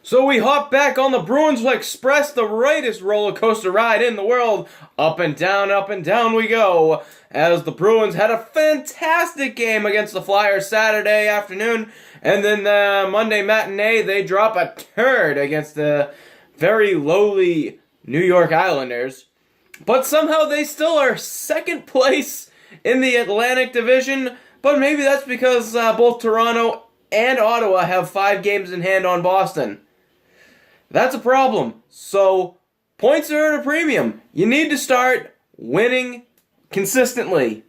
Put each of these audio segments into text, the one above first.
So we hop back on the Bruins Express, the greatest roller coaster ride in the world. Up and down we go. As the Bruins had a fantastic game against the Flyers Saturday afternoon. And then Monday matinee, they drop a turd against the very lowly New York Islanders. But somehow they still are second place in the Atlantic Division. But maybe that's because both Toronto and Ottawa have 5 games in hand on Boston. That's a problem. So, points are at a premium. You need to start winning consistently.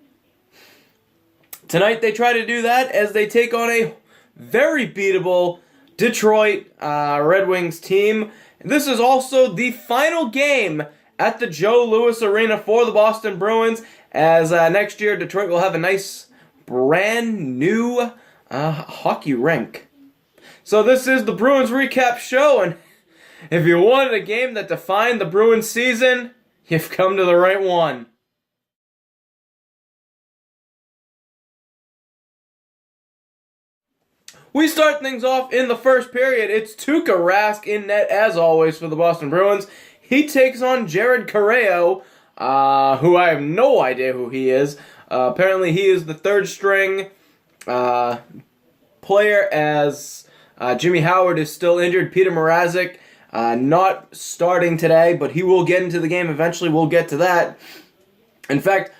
Tonight they try to do that as they take on a very beatable Detroit Red Wings team. This is also the final game at the Joe Louis Arena for the Boston Bruins, as next year Detroit will have a nice brand new hockey rink. So this is the Bruins Recap Show, and if you wanted a game that defined the Bruins season, you've come to the right one. We start things off in the first period. It's Tuukka Rask in net as always for the Boston Bruins. He takes on Jared Carreo, who I have no idea who he is. Apparently he is the third string player as Jimmy Howard is still injured. Peter Mrazek not starting today, but he will get into the game eventually. We'll get to that. In fact,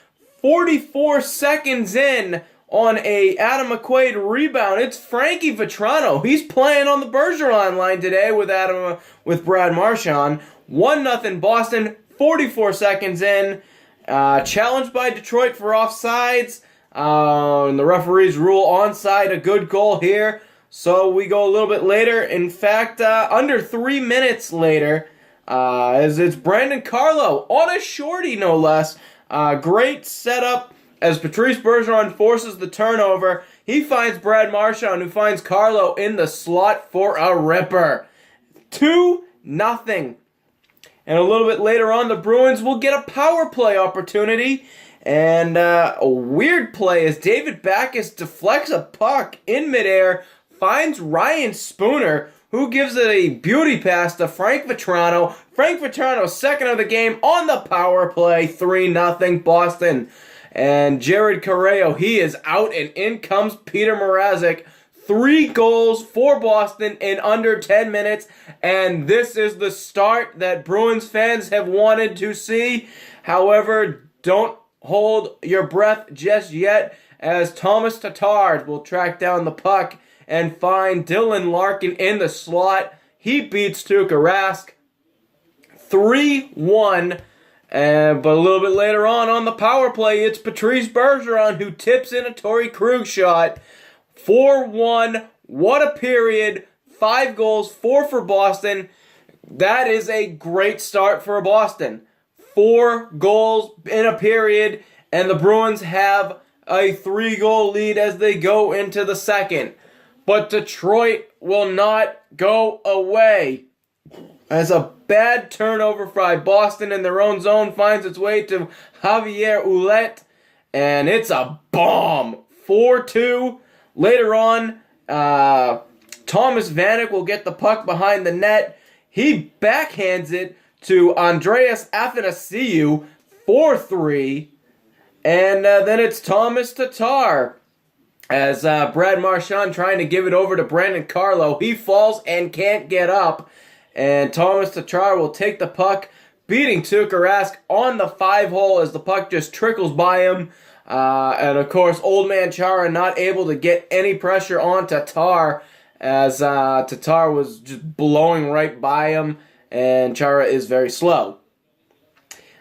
44 seconds in on a Adam McQuaid rebound, it's Frankie Vatrano. He's playing on the Bergeron line today with Brad Marchand. 1-0 Boston, 44 seconds in. Challenged by Detroit for offsides. And the referees rule onside, a good goal here. So we go a little bit later. In fact, under 3 minutes later, as it's Brandon Carlo on a shorty, no less. Great setup as Patrice Bergeron forces the turnover. He finds Brad Marchand, who finds Carlo in the slot for a ripper. 2-0. And a little bit later on, the Bruins will get a power play opportunity. And a weird play as David Backes deflects a puck in midair, finds Ryan Spooner, who gives it a beauty pass to Frank Vatrano. Frank Vatrano, second of the game on the power play, 3-0 Boston. And Jared Carreo, he is out, and in comes Peter Mrazek. 3 goals for Boston in under 10 minutes, and this is the start that Bruins fans have wanted to see. However, don't hold your breath just yet, as Thomas Tatar will track down the puck and find Dylan Larkin in the slot. He beats Tuukka Rask 3-1. But a little bit later on the power play, it's Patrice Bergeron who tips in a Torrey Krug shot. 4-1. What a period. 5 goals, 4 for Boston. That is a great start for Boston. 4 goals in a period, and the Bruins have a 3-goal lead as they go into the second. But Detroit will not go away, as a bad turnover by Boston in their own zone finds its way to Javier Ouellet, and it's a bomb. 4-2. Later on, Thomas Vanek will get the puck behind the net. He backhands it to Andreas Athanasiou, 4-3. And then it's Thomas Tatar, as Brad Marchand trying to give it over to Brandon Carlo. He falls and can't get up. And Thomas Tatar will take the puck, beating Tuukka Rask on the 5-hole as the puck just trickles by him. And of course, Old Man Chara not able to get any pressure on Tatar, as Tatar was just blowing right by him, and Chara is very slow.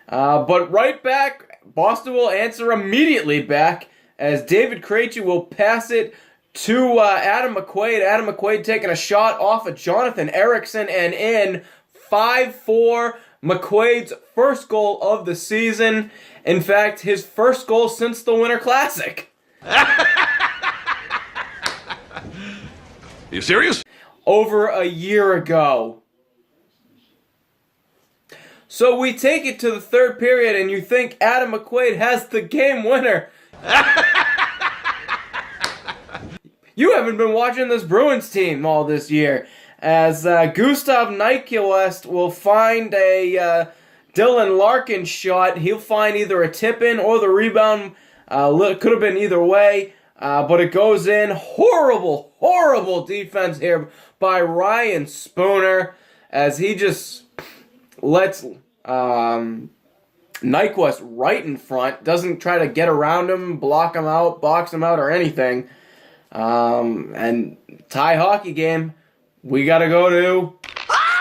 But right back, Boston will answer immediately back, as David Krejci will pass it to Adam McQuaid. Adam McQuaid taking a shot off of Jonathan Eriksson and in. 5-4. McQuaid's first goal of the season. In fact, his first goal since the Winter Classic. You serious? Over a year ago. So we take it to the third period, and you think Adam McQuaid has the game winner. You haven't been watching this Bruins team all this year. as Gustav Nyquist will find a Dylan Larkin shot. He'll find either a tip-in or the rebound. Could have been either way, but it goes in. Horrible, horrible defense here by Ryan Spooner as he just lets Nyquist right in front. Doesn't try to get around him, block him out, box him out, or anything. And tie hockey game. We got to go to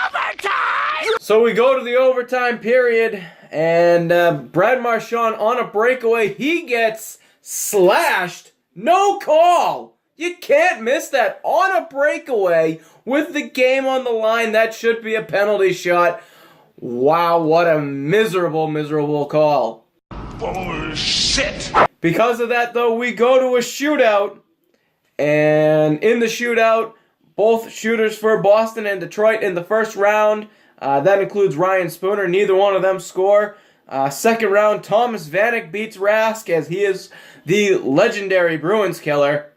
overtime! So we go to the overtime period, and Brad Marchand on a breakaway, he gets slashed. No call! You can't miss that. On a breakaway with the game on the line, that should be a penalty shot. Wow, what a miserable, miserable call. Bullshit! Because of that, though, we go to a shootout, and in the shootout, both shooters for Boston and Detroit in the first round. That includes Ryan Spooner. Neither one of them score. Second round, Thomas Vanek beats Rask as he is the legendary Bruins killer.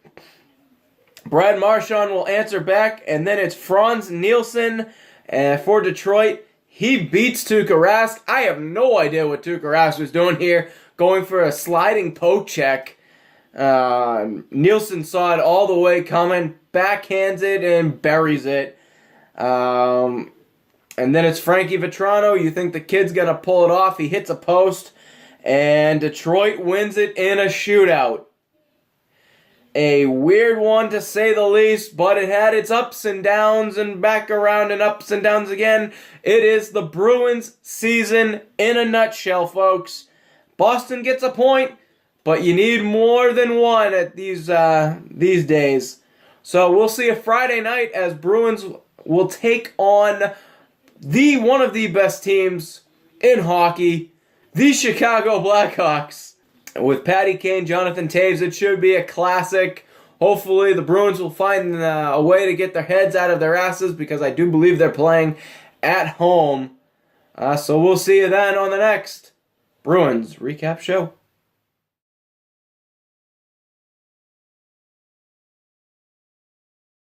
Brad Marchand will answer back, and then it's Franz Nielsen for Detroit. He beats Tuukka Rask. I have no idea what Tuukka Rask was doing here, going for a sliding poke check. Nielsen saw it all the way coming, backhands it, and buries it. And then it's Frankie Vetrano. You think the kid's going to pull it off. He hits a post, and Detroit wins it in a shootout. A weird one to say the least, but it had its ups and downs and back around and ups and downs again. It is the Bruins season in a nutshell, folks. Boston gets a point, but you need more than one at these days. So we'll see a Friday night as Bruins will take on one of the best teams in hockey, the Chicago Blackhawks. With Patty Kane, Jonathan Toews, it should be a classic. Hopefully the Bruins will find a way to get their heads out of their asses because I do believe they're playing at home. So we'll see you then on the next Bruins Recap Show.